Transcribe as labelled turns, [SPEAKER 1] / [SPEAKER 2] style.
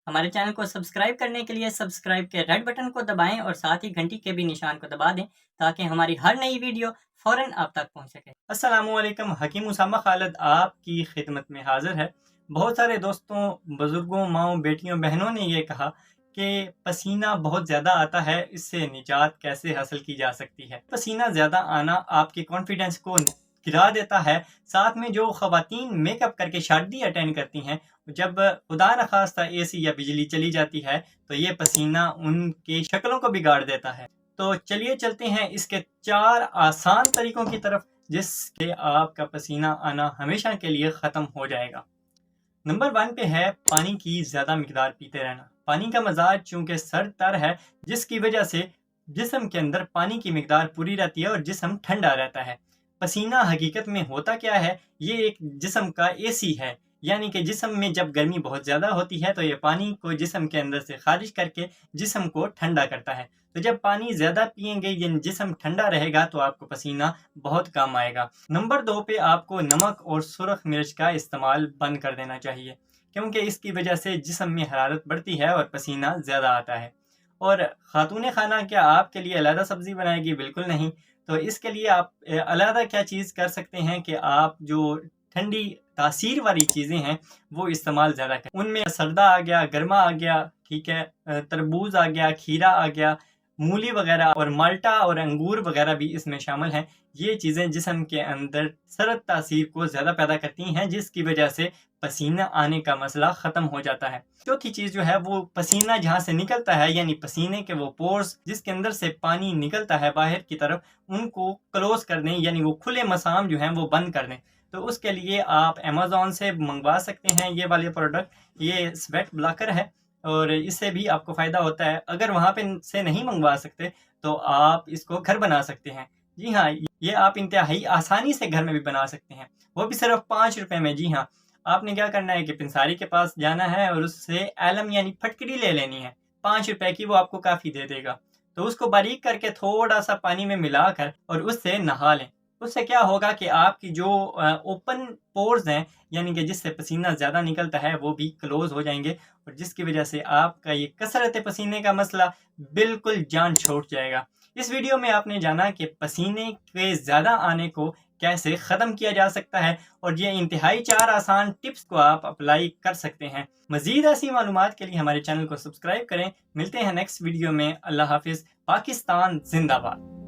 [SPEAKER 1] हमारे चैनल को सब्सक्राइब करने के लिए सब्सक्राइब के रेड बटन को दबाएं और साथ ही घंटी के भी निशान को दबा दें ताकि हमारी हर नई वीडियो फ़ौरन आप तक पहुंच सके।
[SPEAKER 2] अस्सलामुअलैकुम, हकीम उसामा खालिद आपकी खिदमत में हाजिर है। बहुत सारे दोस्तों, बुजुर्गों, माओं, बेटियों, बहनों ने ये कहा कि पसीना बहुत ज़्यादा आता है, इससे निजात कैसे हासिल की जा सकती है। पसीना ज़्यादा आना आपके कॉन्फिडेंस को गिरा देता है। साथ में जो ख़वातीन मेकअप करके शादी अटेंड करती हैं, जब खुदा न खास्ता एसी या बिजली चली जाती है तो ये पसीना उनकी शक्लों को बिगाड़ देता है। तो चलिए चलते हैं इसके 4 आसान तरीकों की तरफ जिससे आपका पसीना आना हमेशा के लिए ख़त्म हो जाएगा। नंबर 1 पे है पानी की ज़्यादा मिकदार पीते रहना। पानी का मजाज चूँकि सर्द तर है, जिसकी वजह से जिस्म के अंदर पानी की मिकदार पूरी रहती है और जिस्म ठंडा रहता है। पसीना हकीकत में होता क्या है, ये एक जिस्म का एसी है, यानी कि जिस्म में जब गर्मी बहुत ज़्यादा होती है तो ये पानी को जिस्म के अंदर से खारिज करके जिस्म को ठंडा करता है। तो जब पानी ज़्यादा पिएंगे यानी जिस्म ठंडा रहेगा तो आपको पसीना बहुत कम आएगा। नंबर 2 पे आपको नमक और सुरख मिर्च का इस्तेमाल बंद कर देना चाहिए, क्योंकि इसकी वजह से जिस्म में हरारत बढ़ती है और पसीना ज़्यादा आता है। और ख़ातून खाना क्या आपके लिए अलग सब्ज़ी बनाएगी? बिल्कुल नहीं। तो इसके लिए आप अलग क्या चीज़ कर सकते हैं कि आप जो ठंडी तासीर वाली चीज़ें हैं वो इस्तेमाल ज़्यादा करें। उनमें सरदा आ गया, गरमा आ गया, ठीक है, तरबूज आ गया, खीरा आ गया, मूली वगैरह और माल्टा और अंगूर वगैरह भी इसमें शामिल हैं। ये चीज़ें जिस्म के अंदर सर्द तासीर को ज़्यादा पैदा करती हैं, जिसकी वजह से पसीना आने का मसला ख़त्म हो जाता है। चौथी चीज़ जो है वो पसीना जहाँ से निकलता है, यानी पसीने के वो पोर्स जिसके अंदर से पानी निकलता है बाहर की तरफ, उनको क्लोज कर दें, यानी वो खुले मसाम जो हैं वो बंद कर दें। तो उसके लिए आप अमेज़ॉन से मंगवा सकते हैं ये वाले प्रोडक्ट। ये स्वेट ब्लॉकर है और इससे भी आपको फ़ायदा होता है। अगर वहाँ पे से नहीं मंगवा सकते तो आप इसको घर बना सकते हैं। जी हाँ, ये आप इंतहाई आसानी से घर में भी बना सकते हैं, वो भी सिर्फ 5 रुपए में। जी हाँ, आपने क्या करना है कि पंसारी के पास जाना है और उससे एलम यानी फटकड़ी ले लेनी है। 5 रुपए की वो आपको काफ़ी दे देगा। तो उसको बारीक करके थोड़ा सा पानी में मिलाकर और उससे नहा लें। उससे क्या होगा कि आपकी जो ओपन पोर्स हैं, यानी कि जिससे पसीना ज़्यादा निकलता है, वो भी क्लोज हो जाएंगे और जिसकी वजह से आपका ये कसरत पसीने का मसला बिल्कुल जान छोड़ जाएगा। इस वीडियो में आपने जाना कि पसीने के ज़्यादा आने को कैसे ख़त्म किया जा सकता है और ये इंतहाई 4 आसान टिप्स को आप अप्लाई कर सकते हैं। मज़ीद ऐसी मालूमात के लिए हमारे चैनल को सब्सक्राइब करें। मिलते हैं नेक्स्ट वीडियो में। अल्लाह हाफिज़। पाकिस्तान जिंदाबाद।